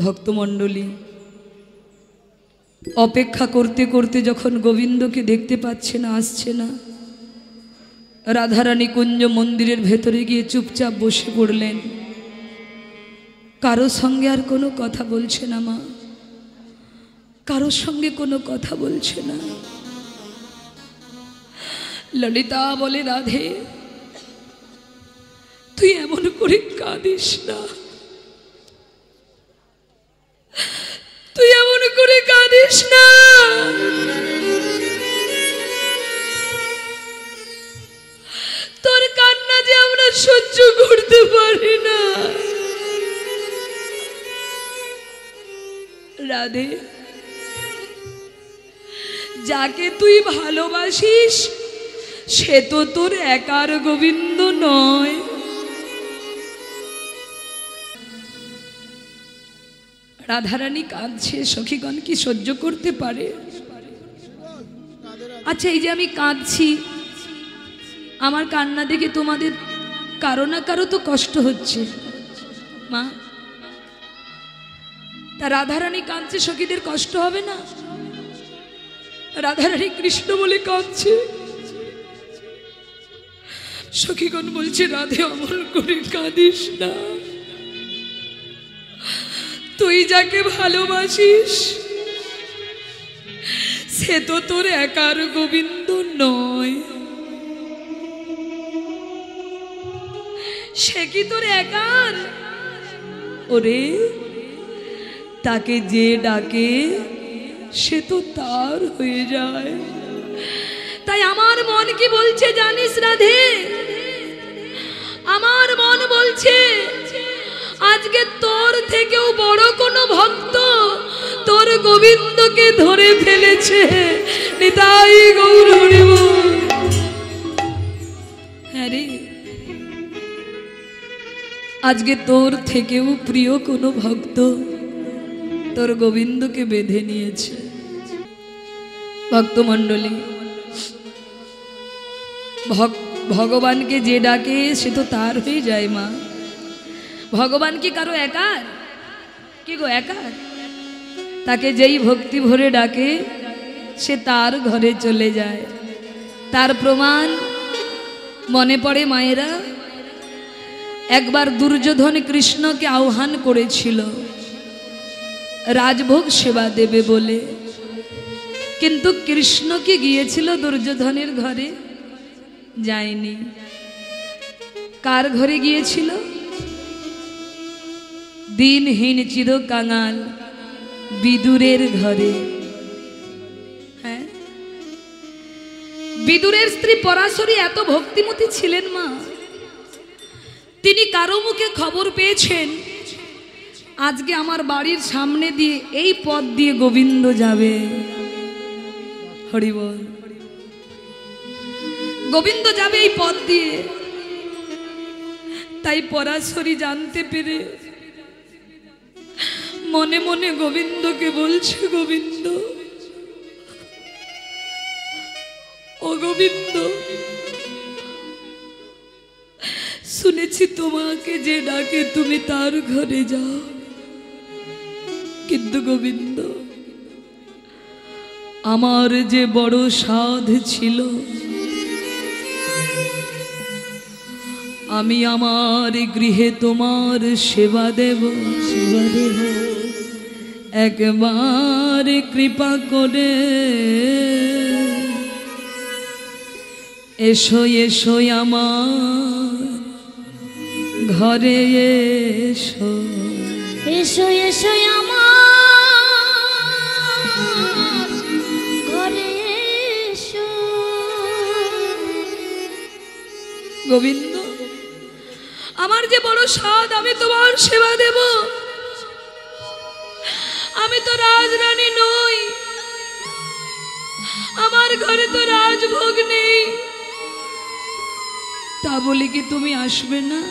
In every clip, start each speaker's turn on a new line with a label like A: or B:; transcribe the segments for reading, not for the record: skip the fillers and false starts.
A: ভক্তমণ্ডলী অপেক্ষা করতে করতে যখন গোবিন্দকে দেখতে পাচ্ছে না, আসছে না, রাধারানী কুঞ্জ মন্দিরের ভেতরে গিয়ে চুপচাপ বসে পড়লেন। কারো সঙ্গে আর কোনো কথা বলছে না মা, কারোর সঙ্গে কোনো কথা বলছে না। ললিতা বলে, রাধে তুই এমন করে কাঁদিস না, তুই এমন করে কাঁদিস না। তোর কান্না যে আমরা সহ্য করতে পারি না। রাধে, যাকে তুই ভালোবাসিস সে তো তোর একার গোবিন্দ নয়। রাধারানী কাঁদছে, সখীগণ কি সহ্য করতে পারে? আচ্ছা, এই যে আমি কাঁদছি, আমার কান্না দেখে তোমাদের কারো না কারো তো কষ্ট হচ্ছে মা। তা রাধারানী কাঁদছে, সখীদের কষ্ট হবে না? রাধারানী কৃষ্ণ বলে কাঁদছে, সখীগণ বলছে রাধে অমল করে কাঁদিস না, তুই যাকে ভালোবাসিস সে তো তোর একার গোবিন্দ নয়। সে কি তোর একার? ওরে, তাকে যে ডাকে সে তো তার হয়ে যায়। তাই আমার মন কি বলছে জানিস রাধে? আমার মন বলছে আজকে তোর থেকেও বড় কোনো ভক্ত তোর গোবিন্দকে ধরে ফেলেছে। নিতাই গৌর হরি বল। হ্যাঁ রে, আজকে তোর থেকেও প্রিয় কোনো ভক্ত তোর গোবিন্দকে বেঁধে নিয়েছে। ভক্তমণ্ডলী, ভগবানকে যে ডাকে সে তো তার হয়ে যায় মা। ভগবান কি কারো একার? কি গো একার? তাকে যেই ভক্তি ভরে ডাকে সে তার ঘরে চলে যায়। তার প্রমাণ মনে পড়ে মায়েরা, একবার দুর্যোধন কৃষ্ণকে আহ্বান করেছিল রাজভোগ সেবা দেবে বলে, কিন্তু কৃষ্ণ কি গিয়েছিল দুর্যোধনের ঘরে? যায়নি। কার ঘরে গিয়েছিল? দিনহীন চির কাঙাল বিদুরের ঘরে। হ্যাঁ, বিদুরের স্ত্রী পরাশরী এত ভক্তিমতী ছিলেন মা, তিনি কারো মুখে খবর পেয়েছেন আজকে আমার বাড়ির সামনে দিয়ে এই পথ দিয়ে গোবিন্দ যাবে। হরি বল। গোবিন্দ যাবে এই পথ দিয়ে। তাই পরাশরী জানতে পেরে মনে মনে গোবিন্দকে বলছে, গোবিন্দ, ও গোবিন্দ, শুনেছি তোমাকে যে ডাকে তুমি তার ঘরে যাও, কিন্তু গোবিন্দ আমার যে বড় সাধ ছিল, আমি আমার গৃহে তোমার সেবা দেব, সেবা দেব, একবার কৃপা করে এসো এসো আমার ঘরে এসো,
B: এসো এসো আমার ঘরে এসো।
A: গোবিন্দ, আমার যে বড় সাধ, আমি তোমার সেবা দেব। আমি তো রাজরানী নই, আমার ঘরে তো রাজভোগ নেই, তা বলি কি তুমি আসবে না?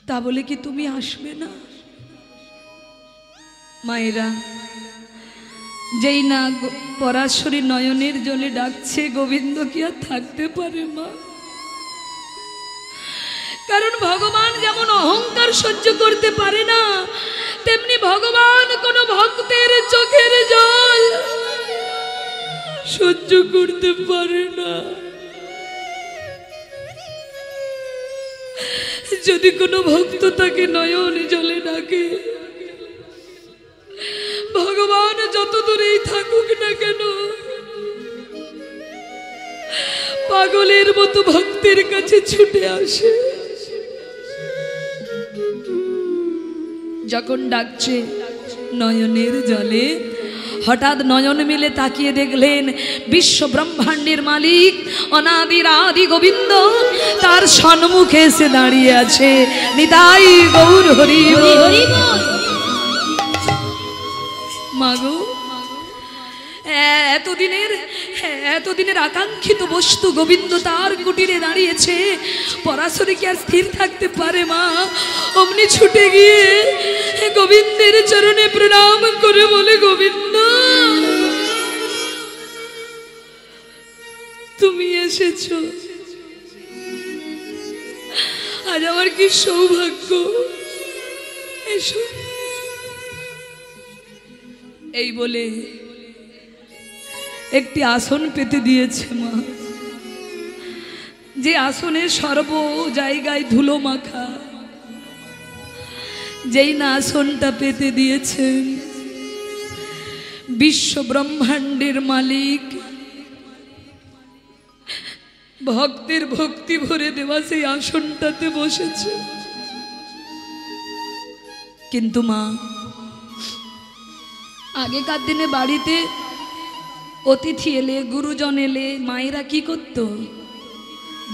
A: তা বলে কি তুমি আসবে না? মায়েরা, যেই না পরাশরী নয়নের জলে ডাকছে, গোবিন্দ কি আর থাকতে পারে মা? কারণ ভগবান যেমন অহংকার সহ্য করতে পারে না, তেমনি ভগবান কোন ভক্তের চোখের জল সহ্য করতে পারে না। যদি কোনো ভক্ত তাকে নয়ন জলে ডাকে, ভগবান যত দূরেই থাকুক না কেন, পাগলের মতো ভক্তের কাছে ছুটে আসে। যখন ডাকছে নয়নের জলে, হঠাৎ নয়ন মিলে তাকিয়ে দেখলেন বিশ্ব ব্রহ্মাণ্ডের মালিক অনাদির আদি গোবিন্দ তার সম্মুখে এসে দাঁড়িয়ে আছে। নিতাই গৌর হরি হরি। মাগো, এতদিনের আকাঙ্ক্ষিত বস্তু গোবিন্দ তার কুটিরে দাঁড়িয়েছে, পরাশরী কি আর স্থির থাকতে পারে মা? অমনি ছুটে গিয়ে গোবিন্দের চরণে প্রণাম করে বলে, গোবিন্দ তুমি এসেছো, আজ আমার কি সৌভাগ্য। এসো। এই বলে একটি আসন পেতে দিয়েছে মা, যে আসনের সর্ব জায়গায় ধুলো মাখা। যেই না আসনটা পেতে দিয়েছেন, বিশ্ব ব্রহ্মাণ্ডের মালিক ভক্তের ভক্তি ভরে দেওয়া সেই আসনটাতে বসেছে। কিন্তু মা, আগেকার দিনে বাড়িতে অতিথি এলে, গুরুজন এলে, মায়েরা কি করত?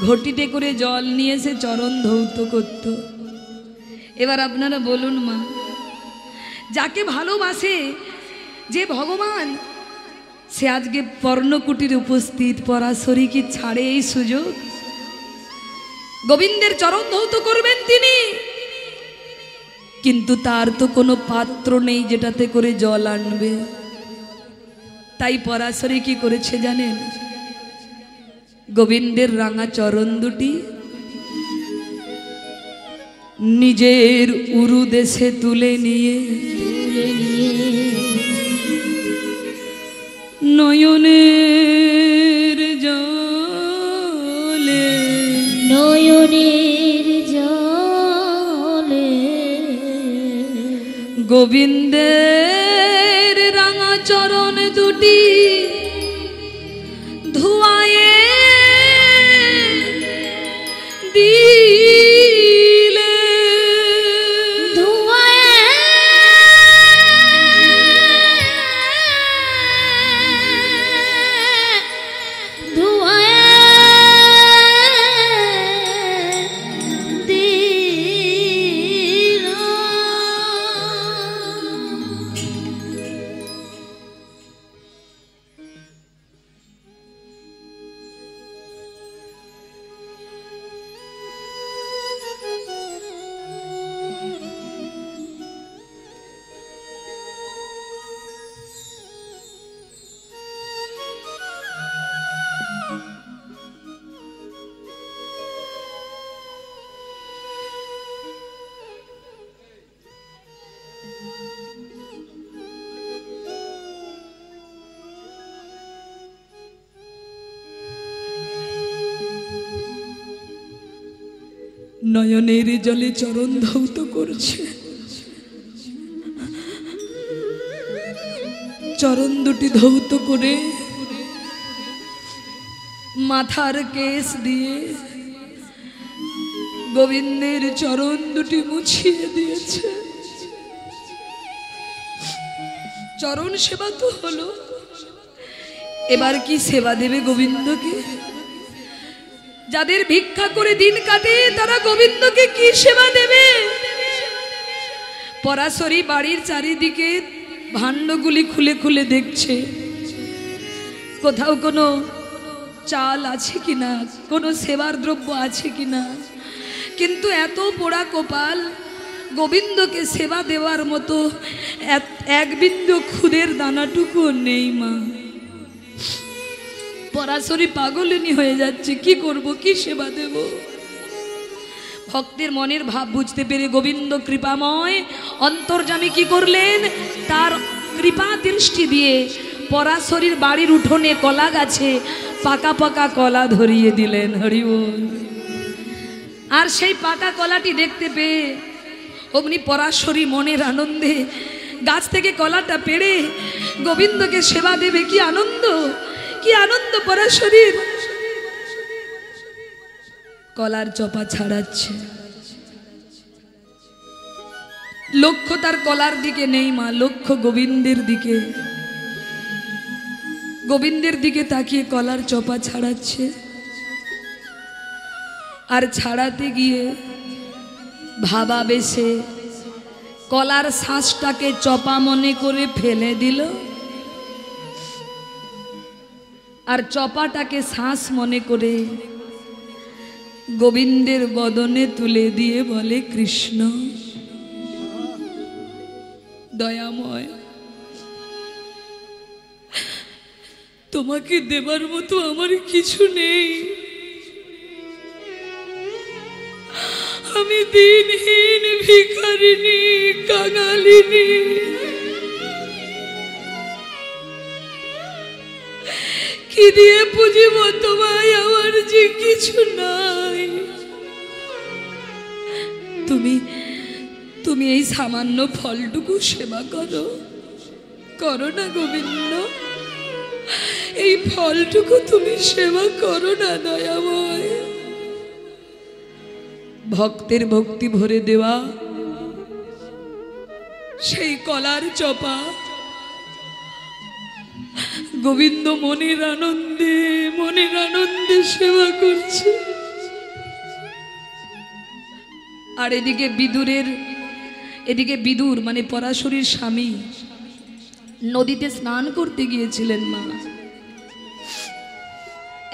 A: ঘটিতে করে জল নিয়ে এসে চরণ ধৌত করত। এবার আপনারা বলুন মা, যাকে ভালোবাসে যে ভগবান, সে আজকে পর্ণকুটির উপস্থিত, পরাশরী কি ছাড়ে এই সুযোগ? গোবিন্দের চরণ ধৌত করবেন তিনি, কিন্তু তার তো কোনো পাত্র নেই যেটাতে করে জল আনবে। তাই পরাশরী কি করেছে জানেন? গোবিন্দের রাঙা চরণ দুটি নিজের উরু দেশে তুলে নিয়ে নয়নের জলে গোবিন্দের রাঙা চরণ দুটি ধুয়ায়ে দিলে। নয়নের জলে চরণ ধৌত করছে, চরণ দুটি ধৌত করে মাথার কেশ দিয়ে গোবিন্দের চরণ দুটি মুছিয়ে দিয়েছে। চরণ সেবা তো হলো, এবার কি সেবা দেবে গোবিন্দকে? যাদের ভিক্ষা করে দিন কাটে তারা গোবিন্দকে কি সেবা দেবে? পরাশরী বাড়ির চারিদিকে ভাণ্ডগুলি খুলে খুলে দেখছে, কোথাও কোনো চাল আছে কিনা, কোনো সেবার দ্রব্য আছে কিনা। কিন্তু এত পোড়া কপাল, গোবিন্দকে সেবা দেওয়ার মতো এক বিন্দু খুদের দানাটুকু নেই মা। পরাশরী পাগলিনী হয়ে যাচ্ছে, কি করব, কি সেবা দেব? ভক্তের মনের ভাব বুঝতে পেরে গোবিন্দ কৃপাময় অন্তর্যামী কি করলেন, তার কৃপা দৃষ্টি দিয়ে পরাশরীর বাড়ির উঠোনে কলা গাছে পাকা পাকা কলা ধরিয়ে দিলেন। হরি বল। আর সেই পাকা কলাটি দেখতে পেয়ে অমনি পরাশরী মনের আনন্দে গাছ থেকে কলাটা পেড়ে গোবিন্দকে সেবা দেবে। কি আনন্দ, কি আনন্দ পরাশরীর। কলার চপা ছাড়াচ্ছে, লক্ষ্য তার কলার দিকে নেই মা, লক্ষ্য গোবিন্দের দিকে। গোবিন্দের দিকে তাকিয়ে কলার চপা ছাড়াচ্ছে। আর ছাড়াতে গিয়ে ভাবাবেশে কলার শ্বাসটাকে চপা মনে করে ফেলে দিল, আর চপাটাকে শ্বাস মনে করে গোবিন্দের বদনে তুলে দিয়ে বলে, কৃষ্ণ দয়াময়, তোমাকে দেবার মতো আমার কিছু নেই। আমি দিনহীন ভিখারিনী, কাঙালিনী। কি দিয়ে পুজিব তোমায়, আমার যে কিছু নাই। তুমি এই সামান্য ফলটুকু সেবা করো, করো না গোবিন্দ, এই ফলটুকু তুমি সেবা করো না দয়াময়। ভক্তের ভক্তি ভরে দেওয়া সেই কলার চপা গোবিন্দ মনের আনন্দে সেবা করছে। আর এদিকে বিদুর মানে পরাশরীর স্বামী নদীতে স্নান করতে গিয়েছিলেন মা।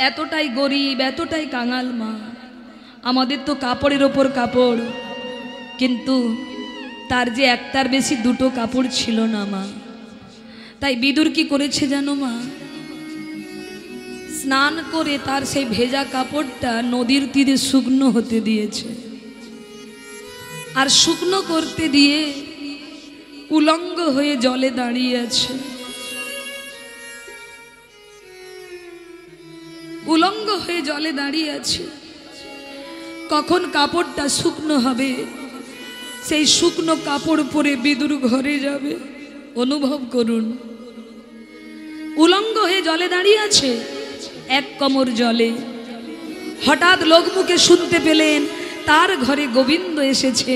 A: এতটাই গরিব, এতটাই কাঙাল মা, আমাদের তো কাপড়ের ওপর কাপড়, কিন্তু তার যে একটার বেশি দুটো কাপড় ছিল না মা। তাই বিদুর কি করেছে জানো মা, স্নান করে তার সেই ভেজা কাপড়টা নদীর তীরে শুকনো হতে দিয়েছে। আর শুকনো করতে দিয়ে উলঙ্গ হয়ে জলে দাঁড়িয়ে আছে। উলঙ্গ হয়ে জলে দাঁড়িয়ে আছে। কখন কাপড়টা শুকনো হবে, সেই শুকনো কাপড় পরে বিদুর ঘরে যাবে। অনুভব করুন, উলঙ্গ হয়ে জলে দাঁড়িয়ে আছে, এক কোমর জলে। হঠাৎ লোকমুখে শুনতে পেলেন তার ঘরে গোবিন্দ এসেছে।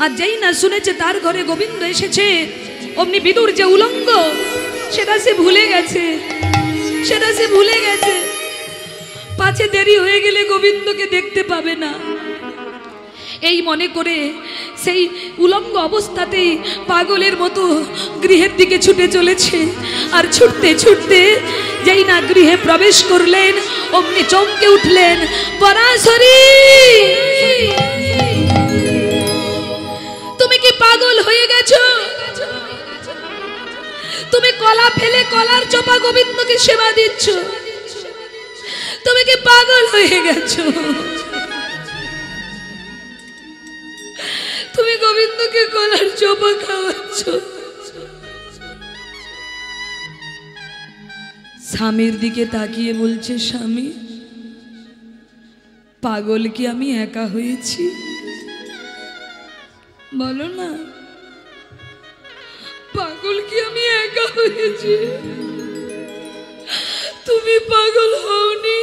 A: আর যেই না শুনেছে তার ঘরে গোবিন্দ এসেছে, অমনি বিদুর যে উলঙ্গ সেটা সে ভুলে গেছে, পাছে দেরি হয়ে গেলে গোবিন্দকে দেখতে পাবে না। এই মনে করে সেই উলঙ্গ অবস্থাতেই পাগলের মতো গৃহের দিকে ছুটে চলেছে। আর ছুটতে ছুটতে যেই না গৃহে প্রবেশ করলেন, অমনি চমকে উঠলেন, পরাশরী তুমি কি পাগল হয়ে গেছো? তুমি কলা ফেলে কলার চপা গোবিন্দকে সেবা দিচ্ছ, তুমি কি পাগল হয়ে গেছো? তুমি গোবিন্দকে কলার চপা খাওয়াচ্ছ। স্বামীর দিকে তাকিয়ে বলছে, স্বামী পাগল কি আমি একা হয়েছি? বলো না, পাগল কি আমি একা হয়েছি? তুমি পাগল হওনি?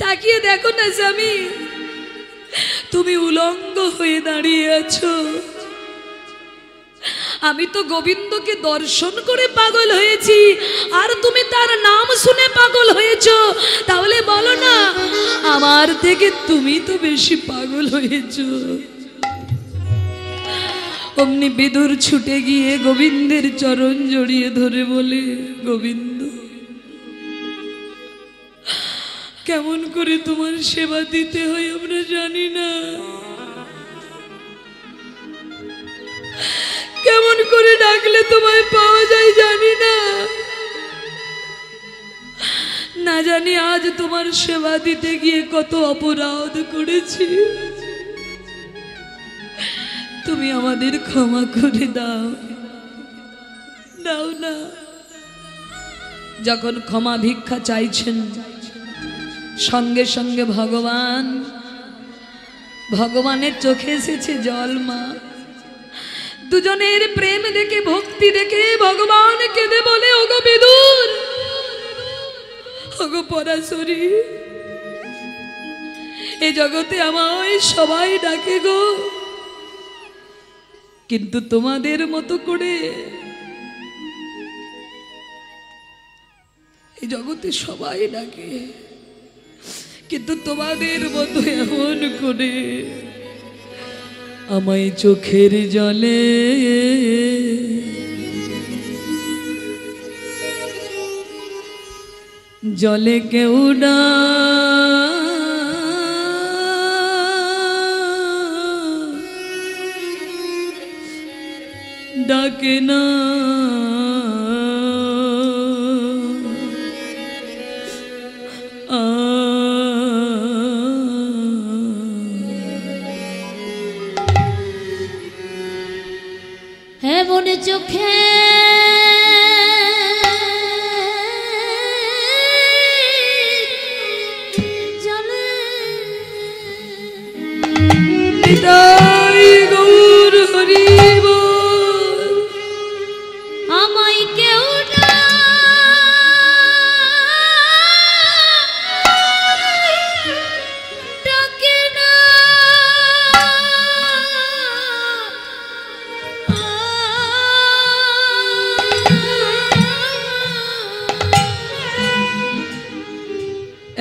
A: তাকিয়ে দেখো না স্বামী, তুমি উলঙ্গ হয়ে দাঁড়িয়ে আছো। আমি তো গোবিন্দকে দর্শন করে পাগল হয়েছি, আর তুমি তার নাম শুনে পাগল হয়েছো। তাহলে বলো না, আমার থেকে তুমি তো বেশি পাগল হয়েছো। অমনি বিদুর ছুটে গিয়ে গোবিন্দের চরণ জড়িয়ে ধরে বলে, গোবিন্দ কেমন করে তোমার সেবা দিতে হয় আমরা জানি না। কেমন করে ডাকলে তোমায় পাওয়া যায় জানি না, না জানি আজ তোমার সেবা দিতে গিয়ে কত অপরাধ করেছি। তুমি আমাদের ক্ষমা করে দাও, দাও না। যখন ক্ষমা ভিক্ষা চাইছেন সঙ্গে সঙ্গে ভগবানের চোখে এসেছে জল। মা, দুজনের প্রেম দেখে ভক্তি দেখে ভগবান কেঁদে বলে, ওগো বিদুর, ওগো পরাশরী, এ জগতে আমায় সবাই ডাকে গো, কিন্তু তোমাদের মতো করে এই জগতে সবাই ডাকে, কিন্তু তোমাদের মতো এমন করে আমায় চোখের জলে জলে কেউ ডাকে না।
B: এমন চোখে জলে
A: নিতাই গৌর হরি বল,
B: আমায় কেউ ডাকে না।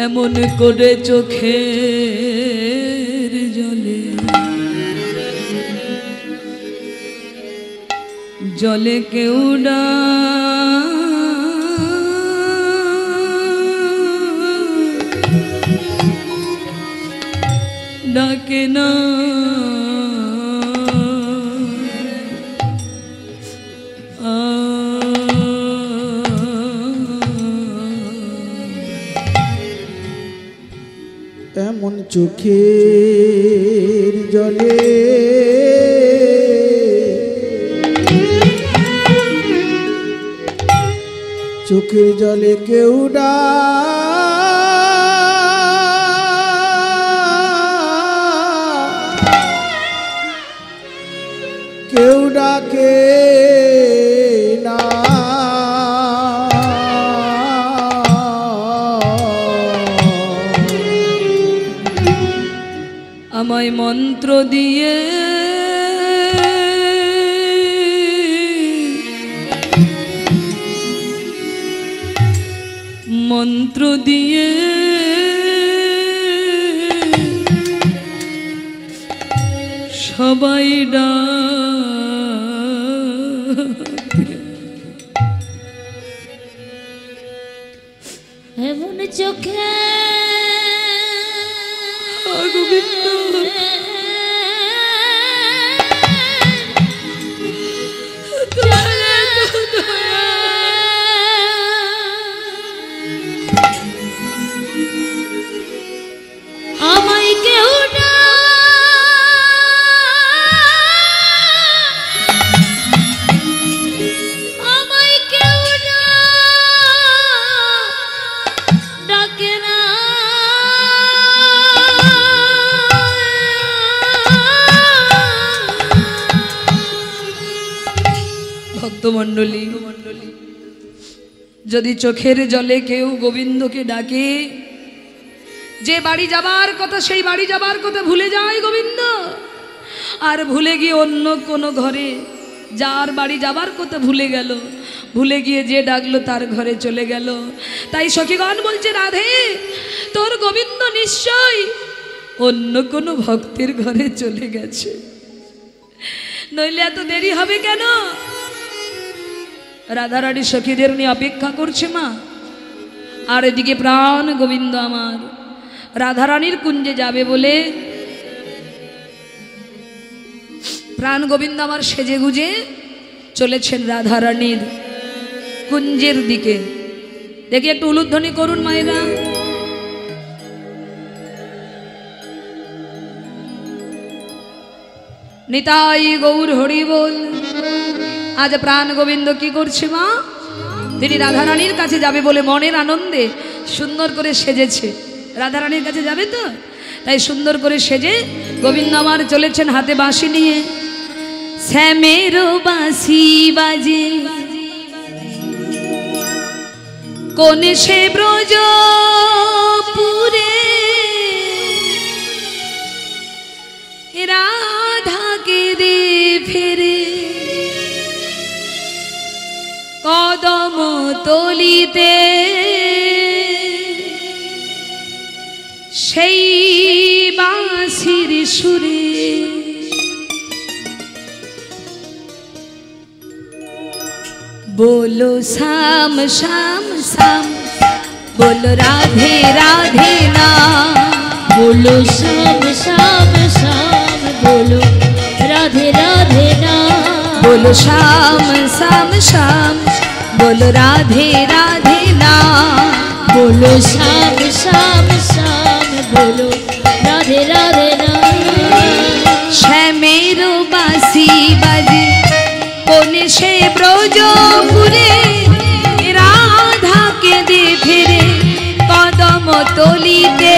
A: এমন করে চোখের জলে জলে কেউ ডাকে না।
C: এমন চোখের জলে চোখের জলে কেউ ডাকে না।
A: আমায় মন্ত্র দিয়ে সবাই
B: এমন চোখে
A: গোবিন্দ
B: আমায় কেউ ডাকে না।
A: ভক্তমণ্ডলী, যদি চোখের জলে কেউ গোবিন্দকে ডাকে, যে বাড়ি যাবার কথা সেই বাড়ি যাবার কথা ভুলে যায় গোবিন্দ, আর ভুলে গিয়ে অন্য কোনো ঘরে যার বাড়ি যাবার কথা ভুলে গেল, ভুলে গিয়ে যে ডাকলো তার ঘরে চলে গেল। তাই সখীগণ বলছে, রাধে তোর গোবিন্দ নিশ্চয় অন্য কোনো ভক্তের ঘরে চলে গেছে, নইলে এত দেরি হবে কেন? রাধারানী সখীদের নিয়ে অপেক্ষা করছে মা, আর এদিকে প্রাণ গোবিন্দ আমার রাধারানীর কুঞ্জে যাবে বলে প্রাণ গোবিন্দ আমার সেজে গুজে চলেছেন রাধারানীর কুঞ্জের দিকে। দেখি একটু উলুধ্বনি করুন মায়েরা। নিতাই গৌর হরি বল। আজ প্রাণ গোবিন্দ কি করছে মা? তিনি রাধারানীর কাছে যাবে বলে মনের আনন্দে সুন্দর করে সেজেছে। রাধারানীর কাছে যাবে তো, তাই সুন্দর করে সেজে গোবিন্দ আমার চলেছেন হাতে বাঁশি নিয়ে। শ্যামেরও বাঁশি বাজে কোন সে ব্রজপুরে, রাধাকে দে ফেরে কদম তলিতে, সেই বাঁশির সুরে बोलो श्याम श्याम श्याम, बोलो राधे राधे नाम।
B: बोलो श्याम श्याम श्याम, बोलो राधे राधे नाम।
A: बोलो श्याम श्याम श्याम, बोलो राधे राधे नाम।
B: बोलो श्याम श्याम श्याम, बोलो राधे राधे नाम।
A: श्यामेरो बांसी बाजे कोने से ब्रजपुरे, राधा के दे फिरे कदम तलिते,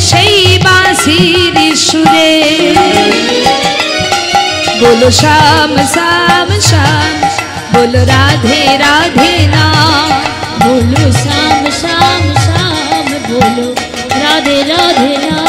A: সেই বাঁশির সুরে। बोलो श्याम श्याम श्याम, बोलो राधे राधे नाम।
B: बोलो श्याम श्याम श्याम, बोलो राधे राधे नाम।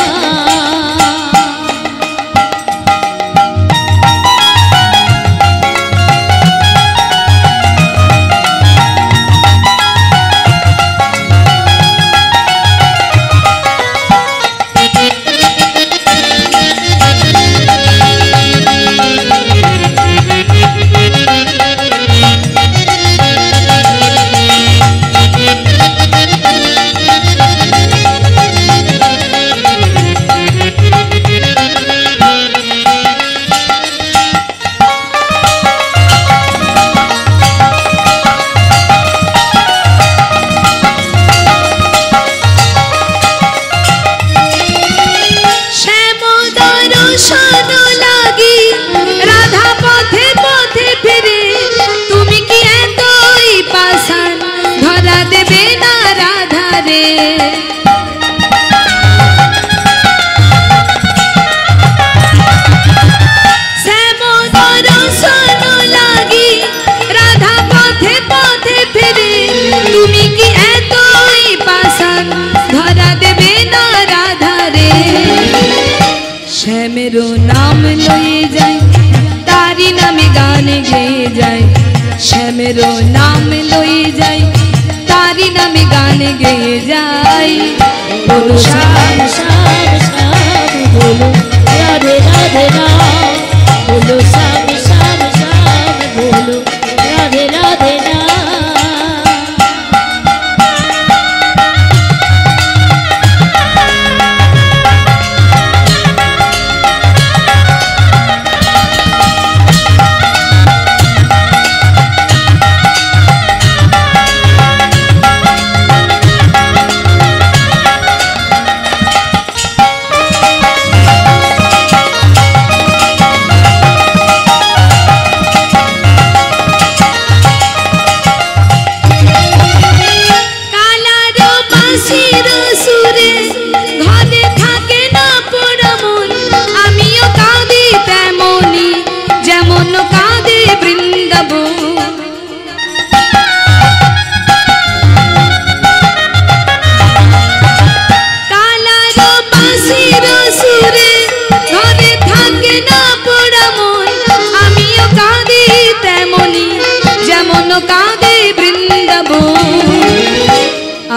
A: শ্যামেরও নাম লয়ে যায়, তারি নামে গান গেয়ে যায়। শ্যামেরও নাম লয়ে যায়, তারি নামে গান গেয়ে যায়।
B: बोलो श्याम श्याम श्याम, बोलो राधे राधे नाम। बोलो श्याम श्याम श्याम, बोलो राधे राधे नाम।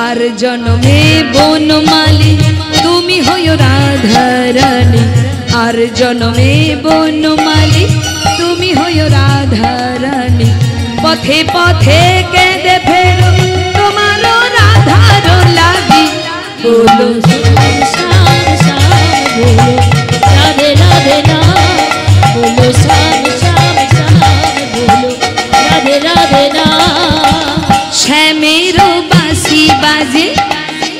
A: আর জন্মে বনমালী তুমি হইও রাধারানী। আর জন্মে বনমালী তুমি হইও রাধারানী। পথে পথে কেঁদে ফেরো তোমার রাধার লাগি। बोलो
B: श्याम श्याम श्याम, बोलो राधे राधे नाम। बोलो श्याम श्याम श्याम, बोलो রাধে রাম
A: শ্যামের বাঁশি বাজে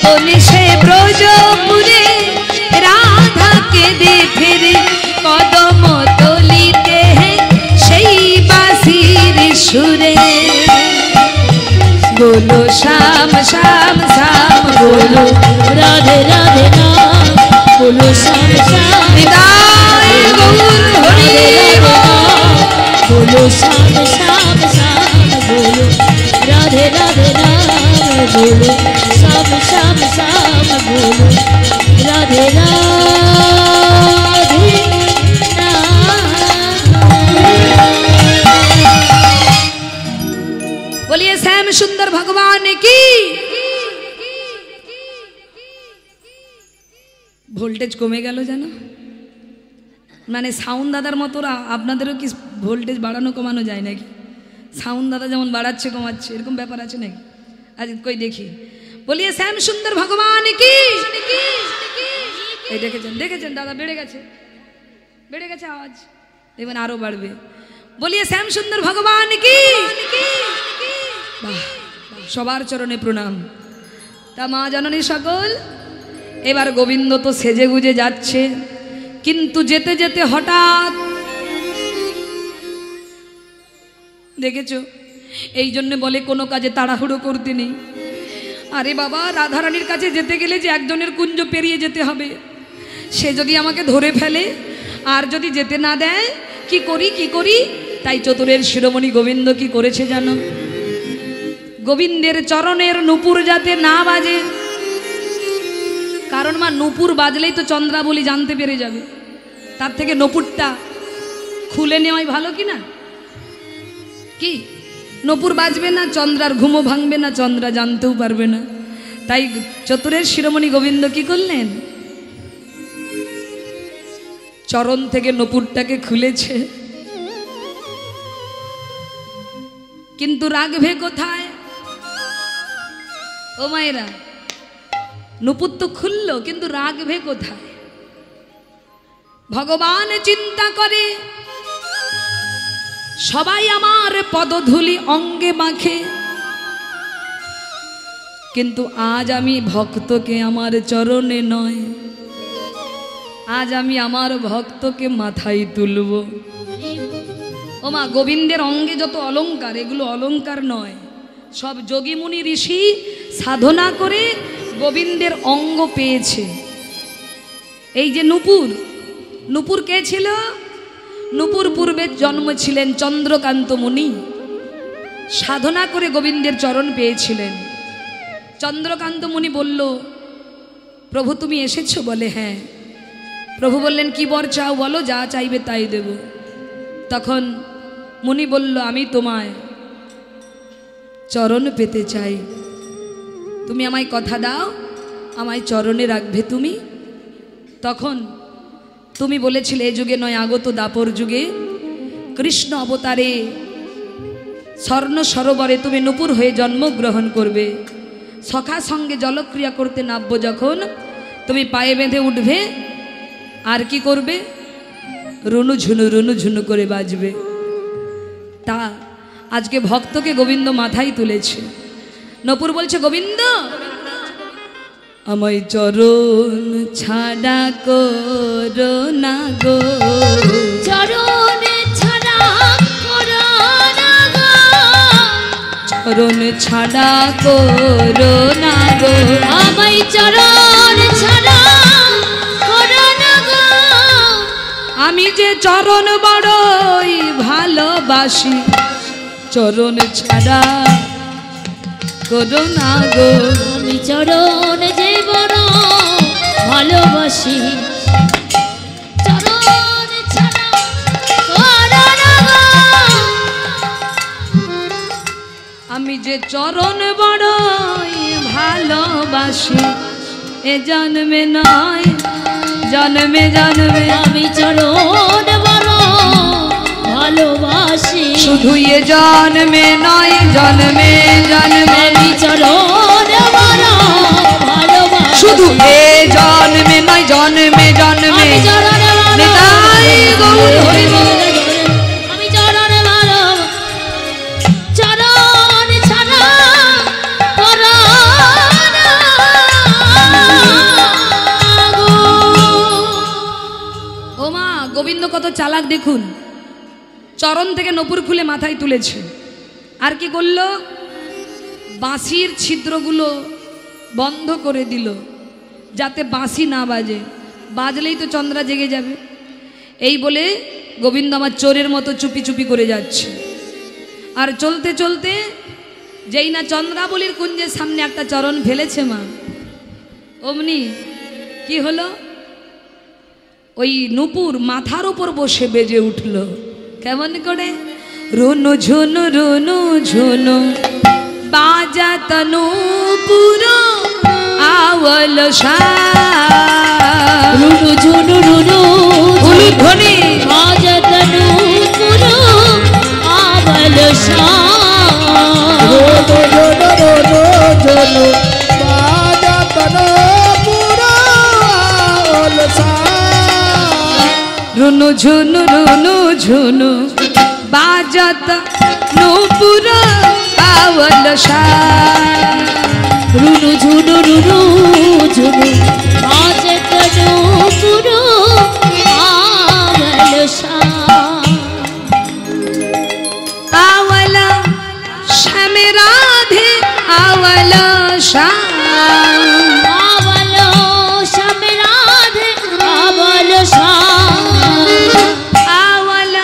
A: বলে সে ব্রজপুরে রাধাকে দে ফেরে কদম তলিতে সেই বাঁশির সুরে बोलो श्याम श्याम श्याम बोलो
B: राधे राधे राम बोलो श्याम श्याम
A: निताय गौर हरि
B: बोलो श्याम श्याम श्याम बोलो राधे राधे राम बोलो श्याम श्याम श्याम बोलो राधे राधे
A: बोलिए श्याम सुंदर भगवान की ভোল্টেজ কমে গেল জানো মানে সাউন্ড দাদার মতো আপনাদেরও কি ভোল্টেজ বাড়ানো কমানো যায় নাকি সাউন্ড দাদা যেমন বাড়াচ্ছে কমাচ্ছে এরকম ব্যাপার আছে নাকি আজ কই দেখি বলিয়ে শ্যাম সুন্দর ভগবান কি এই দেখেছেন দাদা বেড়ে গেছে আওয়াজ দেখবেন আরো বাড়বে বলিয়ে শ্যাম সুন্দর ভগবান কি সবার চরণে প্রণাম তা মা জননী সকল এবার গোবিন্দ তো সেজে গুজে যাচ্ছে কিন্তু যেতে যেতে হঠাৎ দেখেছো এই জন্য বলে কোনো কাজে তাড়াহুড়ো করতে নেই আরে বাবা রাধারানীর কাছে যেতে গেলে যে একজনের কুঞ্জ পেরিয়ে যেতে হবে সে যদি আমাকে ধরে ফেলে আর যদি যেতে না দেয় কি করি তাই চতুরের শিরোমণি গোবিন্দ কি করেছে জানো গোবিন্দের চরণের নূপুর যাতে না বাজে কারণ মা নূপুর বাজলেই তো চন্দ্রাবলী জানতে পেরে যাবে তার থেকে নূপুরটা খুলে নেওয়াই ভালো কি না কি নূপুর বাজবে না চন্দ্রার ঘুমো ভাঙবে না চন্দ্রা জানতেও পারবে না তাই চতুরের শিরোমণি গোবিন্দ কি করলেন চরণ থেকে নূপুরটাকে খুলেছে কিন্তু রাখবে কোথায় ও মায়েরা নূপুর তো খুললো কিন্তু রাখবে কোথায় ভগবান চিন্তা করে সবাই আমার পদধূলি অঙ্গে মাখে কিন্তু আজ আমি ভক্তকে আমার চরণে নয় আজ আমি আমার ভক্তকে মাথায় তুলব ও মা গোবিন্দের অঙ্গে যত অলংকার এগুলো অলংকার নয় সব যোগী মুনি ঋষি সাধনা করে গোবিন্দের অঙ্গ পেয়েছে এই যে নূপুর কে ছিল নূপুর পূর্বে জন্ম ছিলেন চন্দ্রকান্ত মুনি সাধনা করে গোবিন্দের চরণ পেয়েছিলেন চন্দ্রকান্ত মুনি বলল প্রভু তুমি এসেছো বলে হ্যাঁ প্রভু বললেন কি বর চাও বলো যা চাইবে তাই দেব তখন মুনি বলল আমি তোমায় চরণ পেতে চাই তুমি আমায় কথা দাও আমায় চরণে রাখবে তুমি তখন তুমি বলেছিলে এই যুগে নয় আগত দাপর যুগে কৃষ্ণ অবতারে স্বর্ণ সরোবরে তুমি নূপুর হয়ে জন্মগ্রহণ করবে সখা সঙ্গে জলক্রিয়া করতে নামবো যখন তুমি পায়ে বেঁধে উঠবে আর কি করবে রুনু ঝুনু করে বাজবে তা আজকে ভক্তকে গোবিন্দ মাথায় তুলেছে নূপুর বলছে গোবিন্দ আমায় চরণ ছাড়া করো না গো
B: চরণ ছাড়া করো না গো
A: চরণ ছাড়া করো না গো
B: আমায় চরণ ছাড়া করো না গো
A: আমি যে চরণ বড়ই ভালোবাসি চরণ ছাড়া করো না গো
B: আমি চরণ যে বড় ভালোবাসি চরণ ছাড়া করো না গো
A: আমি যে চরণ বড়ই ভালোবাসি এ জন্মে নয় জন্মে জন্মে
B: আমি চরণ বড় ভালোবাসি
A: শুধু এ জন্মে নয় জন্মে জন্মে
B: আমি চরণ বড় ভালোবাসি
A: শুধু এ জন্মে নয় জন্মে জন্মে
B: আমি চরণ বড়
A: নিতাই গৌর হরি বল।
B: আমি চরণ বড়
A: কত চালাক দেখুন, চরণ থেকে নপুর খুলে মাথায় তুলেছে, আর কি করল, বাঁশির ছিদ্রগুলো বন্ধ করে দিল যাতে বাঁশি না বাজে, বাজলেই তো চন্দ্রা জেগে যাবে। এই বলে গোবিন্দ আমার চোরের মতো চুপি চুপি করে যাচ্ছে। আর চলতে চলতে যেই না চন্দ্রাবলীর কুঞ্জের সামনে একটা চরণ ফেলেছে মা, অমনি কি হলো, ওই নূপুর মাথার উপর বসে বেজে উঠল। কেমন করে, রুনু ঝুনু রুনু ঝুনু বাজাত নূপুর আওয়াল শাহ,
B: রুনু ঝুনু রুনু
A: ধ্বনি
B: বাজাত নূপুর আওয়াল শাহ,
A: রুনু ঝুনু রুনু ঝুনু বাজাত নূপুর আওয়াল শাহ,
B: রুনু ঝুনু রুনু ঝুনু বাজাত নূপুর আওয়াল শাহ,
A: আওয়াল শ্যাম রাধে আওয়াল শাহ,
B: আওয়াল শ্যাম রাধে আওয়াল শাহ,
A: আওয়াল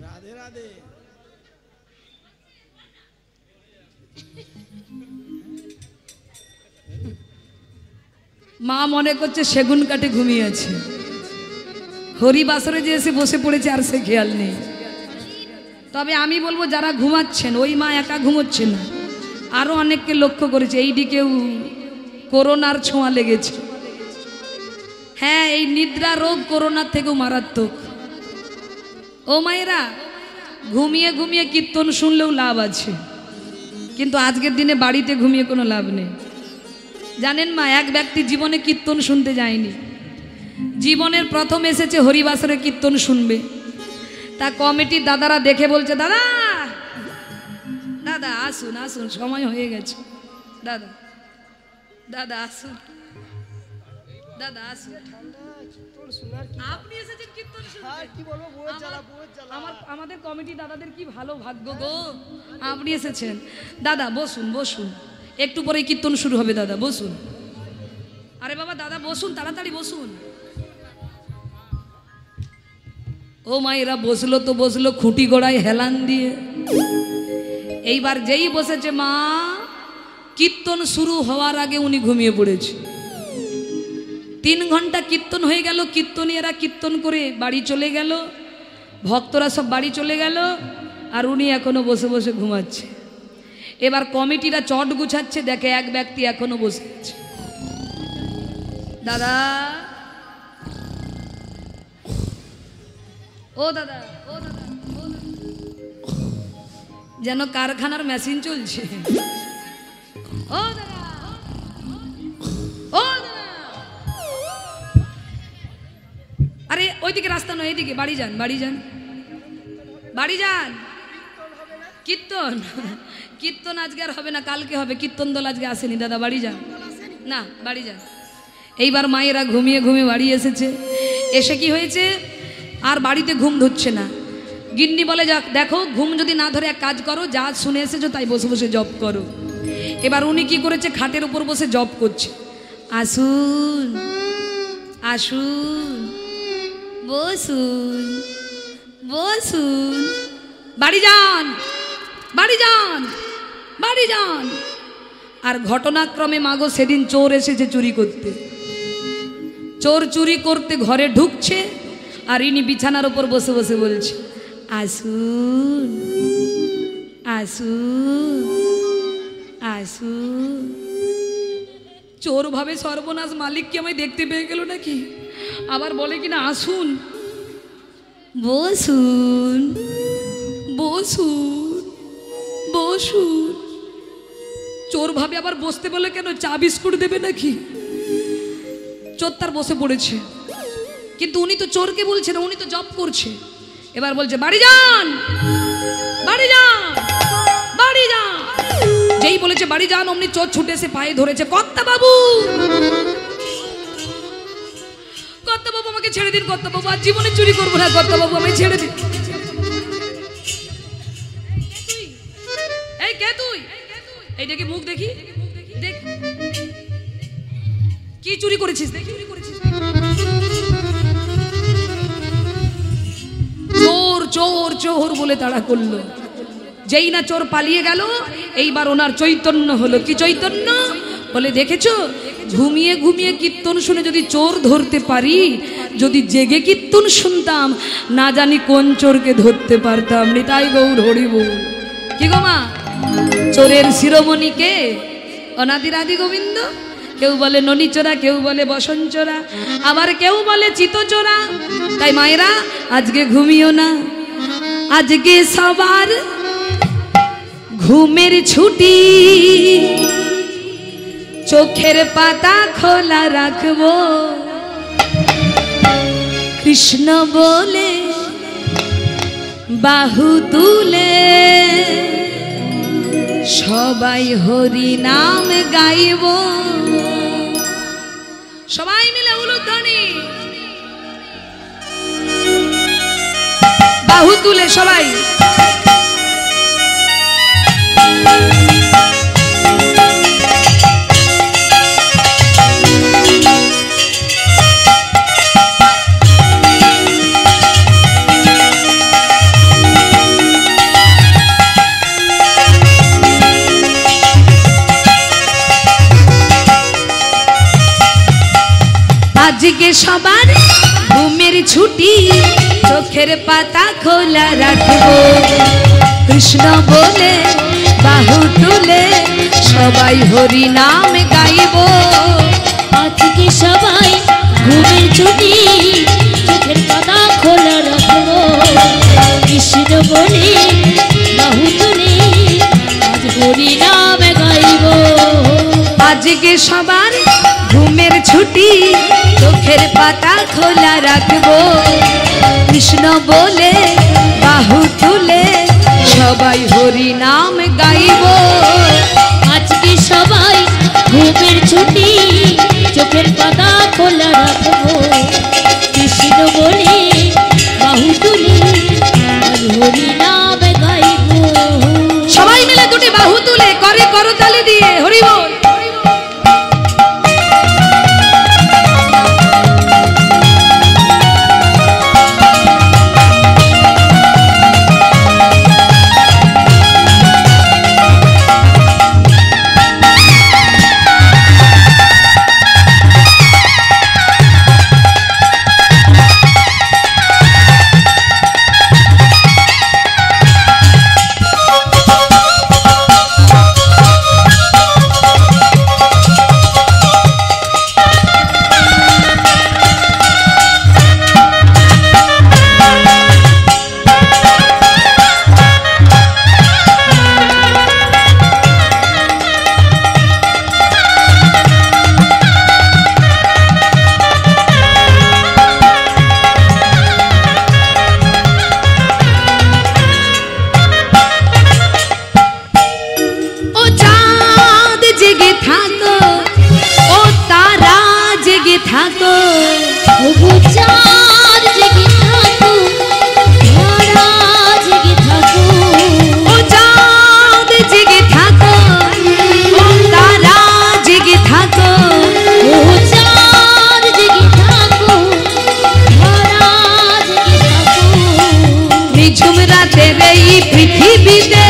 C: রাধে রাধে।
A: মা মনে করছে সেগুন কাটে ঘুমিয়ে আছে, হরিবাসরে যে এসে বসে পড়েছে আর সে খেয়াল নেই। তবে আমি বলবো যারা ঘুমাচ্ছেন, ওই মা একা ঘুমোচ্ছে না, আরও অনেককে লক্ষ্য করেছে এইদিকেও করোনার ছোঁয়া লেগেছে। হ্যাঁ, এই নিদ্রা রোগ করোনার থেকেও মারাত্মক। ও মায়েরা, ঘুমিয়ে ঘুমিয়ে কীর্তন শুনলেও লাভ আছে, কিন্তু আজকের দিনে বাড়িতে ঘুমিয়ে কোনো লাভ নেই। জানেন মা, এক ব্যক্তি জীবনে কীর্তন শুনতে যায়নি, জীবনের প্রথম এসেছে হরিবাসরে কীর্তন শুনবে। তা কমিটির দাদারা দেখে বলছে, দাদা দাদা আসুন আসুন, সময় হয়ে গেছে, দাদা দাদা আসুন, দাদা আসুন, আপনি এসেছেন কীর্তন শুনতে। আমাদের কমিটি দাদাদের কি ভালো ভাগ্য গো, আপনি এসেছেন। দাদা বসুন বসুন, একটু পরে কীর্তন শুরু হবে, দাদা বসুন। আরে বাবা দাদা বসুন, তাড়াতাড়ি বসুন। ও মায়েরা, বসলো তো বসলো খুঁটি গোড়ায় হেলান দিয়ে। এইবার যেই বসেছে মা, কীর্তন শুরু হওয়ার আগে উনি ঘুমিয়ে পড়েছে। 3 ঘন্টা কীর্তন হয়ে গেল, কীর্তনীয়রা কীর্তন করে বাড়ি চলে গেল, ভক্তরা সব বাড়ি চলে গেল, আর উনি এখনো বসে বসে ঘুমাচ্ছে। এবার কমিটিরা চট গুছাচ্ছে, দেখে এক ব্যক্তি এখনো বসে আছে। দাদা ও দাদা, ও দাদা, ও দাদা, যেন কারখানার মেশিন চলছে। ও দাদা, ও দাদা, আরে ওইদিকে রাস্তা নয়, এইদিকে বাড়ি যান, বাড়ি যান, বাড়ি যান। কীর্তন কীর্তন আজকে আর হবে না, কালকে হবে। কীর্তন দল আজকে আসেনি, দাদা বাড়ি যান, না বাড়ি যান। এইবার মায়েরা ঘুমিয়ে ঘুমিয়ে বাড়ি এসেছে। এসে কি হয়েছে, আর বাড়িতে ঘুম ধরছে না। গিন্নি বলে, যাক দেখো, ঘুম যদি না ধরে এক কাজ করো, যা শুনে এসেছো তাই বসে বসে জপ করো। এবার উনি কি করেছে, খাটের উপর বসে জপ করছে। আসুন আসুন, বসুন বসুন, বাড়ি যান, বাড়ি যান, বাড়ি যান। আর ঘটনাক্রমে মাগো সেদিন চোর এসেছে চুরি করতে। চোর চুরি করতে ঘরে ঢুকছে, আর ইনি বিছানার উপর বসে বসে বলছে, আসুন আসুন আসুন। চোর ভাবে সর্বনাশ, মালিক কি আমায় দেখতে পেয়ে গেল নাকি? আবার বলে কিনা, আসুন বসুন বসুন বসুন। চোর ভাবে আবার বসতে বলে কেন, চা বিস্কুট দেবে নাকি? চোর তার বসে পড়েছে, কিন্তু উনি তো চোরকে বলছে না, উনি তো জব করছে। এবার বলছে, বাড়ি যান, বাড়ি যান, বাড়ি যান। যেই বলেছে বাড়ি যান অমনি চোর ছুটে এসে পায়ে ধরেছে, কর্তা বাবু, কর্তা বাবু আমাকে ছেড়ে দিন, কর্তা বাবু আর জীবনে চুরি করবো না, কর্তা বাবু আমাকে ছেড়ে দিন। এই কে তুই? এইটাকে মুখ দেখি, দেখ কি চুরি করেছিস, দেখি চুরি করেছিস। চোর চোর চোর বলে তাড়া করলো। যেই না চোর পালিয়ে গেল, এইবার ওনার চৈতন্য হলো। কি চৈতন্য? বলে দেখেছো, ঘুমিয়ে ঘুমিয়ে কীর্তন শুনে যদি চোর ধরতে পারি, যদি জেগে কীর্তন শুনতাম না জানি কোন চোরকে ধরতে পারতাম। নিতাই গৌর হরি বল। কি গো মা, চোরের শিরোমণিকে অনাদির আদি গোবিন্দ। কেউ বলে ননী চোরা, কেউ বলে বসন চোরা, আবার কেউ বলে চিত চোরা। তাই মায়েরা আজকে ঘুমিও না, আজকে সবার ঘুমের ছুটি, চোখের পাতা খোলা রাখবো, কৃষ্ণ বলে বাহু তুলে সবাই হরি নাম গাইব। সবাই মিলে উলুধ্বনি, বাহু তুলে সবাই। আজকে সবার ঘুমের ছুটি, চোখের পাতা খোলা রাখবো, কৃষ্ণ বলে বাহু তুলে সবাই হরি নাম গাইব।
B: আজকে সবাই ঘুমের ছুটি, চোখের পাতা খোলা রাখবো, কৃষ্ণ বলে বাহু তুলে আজ হরি নাম গাইব।
A: আজকে সবার ঘুমের ছুটি, চোখের পাতা খোলা রাখবো, কৃষ্ণ বলে বাহু তুলে সবাই হরি নাম গাইব।
B: আজকে সবাই ঘুমের ছুটি, চোখের পাতা খোলা রাখবো, কৃষ্ণ বলে বাহু তুলে আজ হরি নাম গাইব।
A: সবাই মিলে দুটি বাহু তুলে করে করতালি দিয়ে হরি বল। পৃথিবীতে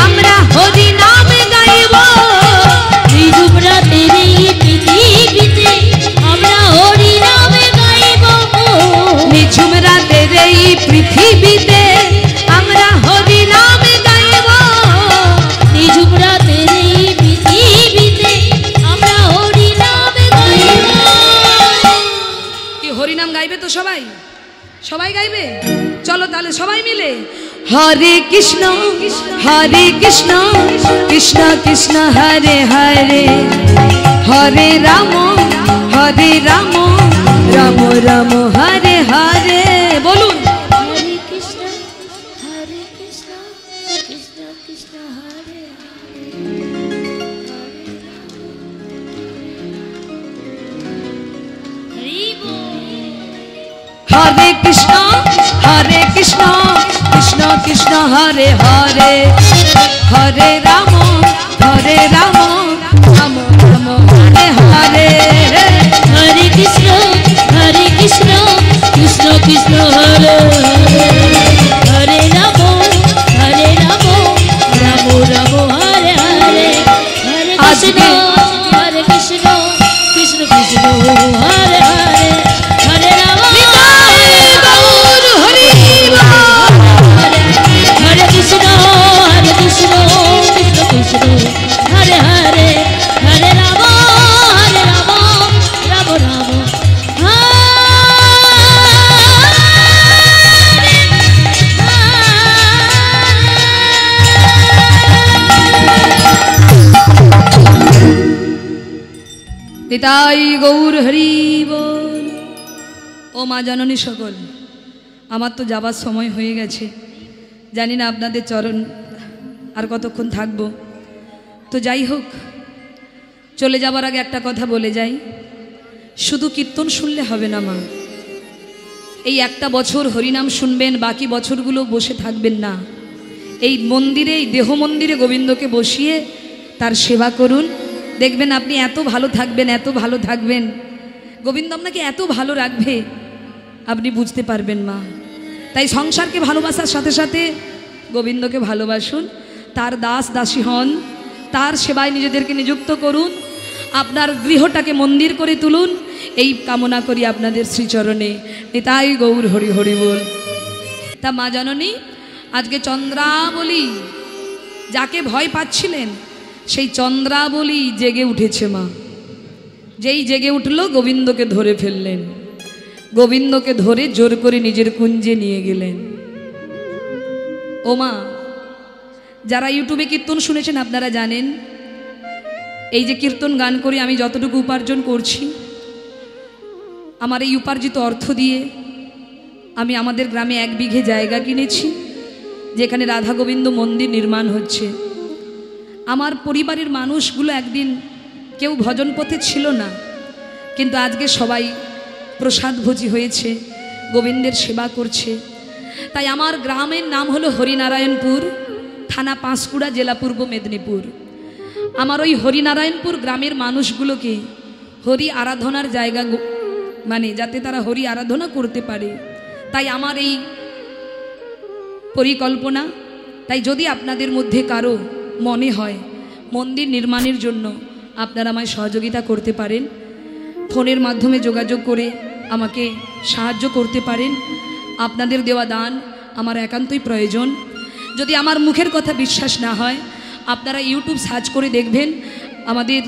A: আমরা হরি নাম গাইব, পৃথিবীতে আমরা হরি নাম গাইব, নিঝুম রাতের এই পৃথিবীতে আমরা হরি নাম গাইব, নিঝুম রাতের এই পৃথিবীতে আমরা হরি নাম গাইব। কি হরি নাম গাইবে তো সবাই? সবাই গাইবে? চলো তাহলে সবাই মিলে হরে কৃষ্ণ কৃষ্ণ কৃষ্ণ হরে হরে, হরে রাম রাম রাম হরে হরে। বলুন
B: হরে কৃষ্ণ
A: হরে কৃষ্ণ কৃষ্ণ কৃষ্ণ হরে হরে হরে রাম রাম রাম হরে হরে
B: হরে কৃষ্ণ কৃষ্ণ কৃষ্ণ হরে হরে রাম রাম রাম হরে হরে হরে কৃষ্ণ কৃষ্ণ কৃষ্ণ হরে হরে হরে রাম হরে কৃষ্ণ কৃষ্ণ কৃষ্ণ হরে হরে হরে রাম রাম রাম
A: নিতাই গৌর হরি বল। ও মা জননী সকল, আমার তো যাবার সময় হয়ে গেছে, জানি না আপনাদের চরণ আর কতক্ষণ থাকবো। তো যাই হোক, চলে যাবার আগে একটা কথা বলে যাই, শুধু কীর্তন শুনলে হবে না মা। এই একটা বছর হরিনাম শুনবেন, বাকি বছরগুলো বসে থাকবেন না। এই মন্দিরে, এই দেহ মন্দিরে গোবিন্দকে বসিয়ে তার সেবা করুন, দেখবেন আপনি এত ভালো থাকবেন, এত ভালো থাকবেন, গোবিন্দ আপনাকে এত ভালো রাখবে আপনি বুঝতে পারবেন মা। তাই সংসারকে ভালোবাসার সাথে সাথে গোবিন্দকে ভালোবাসুন, তার দাস দাসী হন, তার সেবায় নিজেদেরকে নিযুক্ত করুন, আপনার গৃহটাকে মন্দির করে তুলুন, এই কামনা করি আপনাদের শ্রীচরণে। নিতাই গৌর হরি হরি বল। তা মা জননী, আজকে চন্দ্রাবলী, যাকে ভয় পাচ্ছিলেন সেই চন্দ্রাবলী জেগে উঠেছে মা। যেই জেগে উঠল গোবিন্দকে ধরে ফেললেন, গোবিন্দকে ধরে জোর করে নিজের কুঞ্জে নিয়ে গেলেন। ও মা, যারা ইউটিউবে কীর্তন শুনেছেন আপনারা জানেন, এই যে কীর্তন গান করে আমি যতটুকু উপার্জন করছি, আমার এই উপার্জিত অর্থ দিয়ে আমি আমাদের গ্রামে 1 বিঘে জায়গা কিনেছি, যেখানে রাধা গোবিন্দ মন্দির নির্মাণ হচ্ছে। আমার পরিবারের মানুষগুলো একদিন কেউ ভজন পথে ছিল না, কিন্তু আজকে সবাই প্রসাদভোজী হয়েছে, গোবিন্দের সেবা করছে। তাই আমার গ্রামের নাম হলো হরিনারায়ণপুর, থানা পাঁশকুড়া, জেলা পূর্ব মেদিনীপুর। আমার ওই হরিনারায়ণপুর গ্রামের মানুষগুলোকে হরি আরাধনার জায়গা, মানে যাতে তারা হরি আরাধনা করতে পারে, তাই আমার এই পরিকল্পনা। তাই যদি আপনাদের মধ্যে কারো মনে হয় মন্দির নির্মাণের জন্য আপনারা আমায় সহযোগিতা করতে পারেন, ফোনের মাধ্যমে যোগাযোগ করে আমাকে সাহায্য করতে পারেন। আপনাদের দেওয়া দান আমার একান্তই প্রয়োজন। যদি আমার মুখের কথা বিশ্বাস না হয়, আপনারা ইউটিউব সার্চ করে দেখবেন আমাদের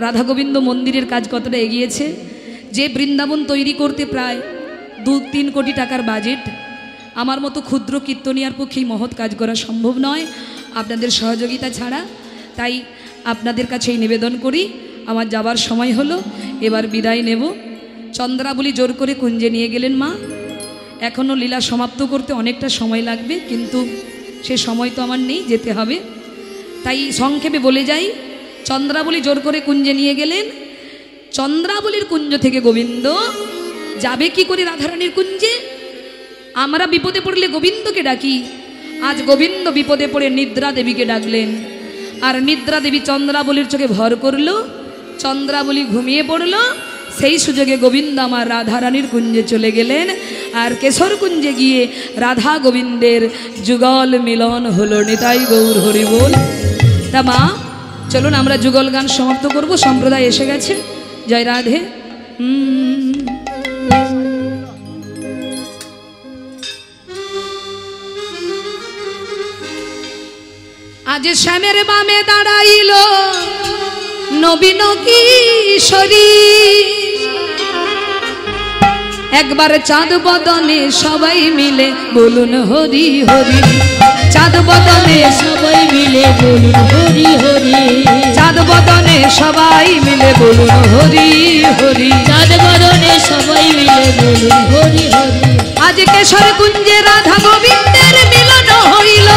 A: রাধা গোবিন্দ মন্দিরের কাজ কতটা এগিয়েছে। যে বৃন্দাবন তৈরি করতে প্রায় 2-3 কোটি টাকার বাজেট, আমার মতো ক্ষুদ্র কীর্তনিয়ার পক্ষেই মহৎ কাজ করা সম্ভব নয় আপনাদের সহযোগিতা ছাড়া। তাই আপনাদের কাছেই নিবেদন করি, আমার যাবার সময় হলো, এবার বিদায় নেব। চন্দ্রাবলী জোর করে কুঞ্জে নিয়ে গেলেন মা। এখনও লীলা সমাপ্ত করতে অনেকটা সময় লাগবে, কিন্তু সে সময় তো আমার নেই, যেতে হবে। তাই সংক্ষেপে বলে যাই, চন্দ্রাবলী জোর করে কুঞ্জে নিয়ে গেলেন। চন্দ্রাবলীর কুঞ্জ থেকে গোবিন্দ যাবে কি করে রাধারানীর কুঞ্জে? আমরা বিপদে পড়লে গোবিন্দকে ডাকি, আজ গোবিন্দ বিপদে পড়ে নিদ্রা দেবীকে ডাকলেন। আর নিদ্রা দেবী চন্দ্রাবলীর চোখে ভর করল, চন্দ্রাবলী ঘুমিয়ে পড়ল। সেই সুযোগে গোবিন্দ আমার রাধারানীর কুঞ্জে চলে গেলেন। আর কেশর কুঞ্জে গিয়ে রাধা গোবিন্দের যুগল মিলন হলো। নিতাই গৌর হরি বল। তা মা, চলুন আমরা যুগল গান সমাপ্ত করব, সম্প্রদায় এসে গেছে। জয় রাধে। আজ শ্যামের বামে দাঁড়াইল নবীন কিশোরী, একবার চাঁদ বদনে সবাই মিলে বলুন হরি হরি। চাঁদ বদনে
B: সবাই মিলে বলুন হরি হরি।
A: চাঁদ বদনে সবাই মিলে বলুন হরি হরি।
B: চাঁদ বদনে সবাই মিলে বলুন হরি হরি।
A: আজ কেশর কুঞ্জে রাধা গোবিন্দের মিলন হইল।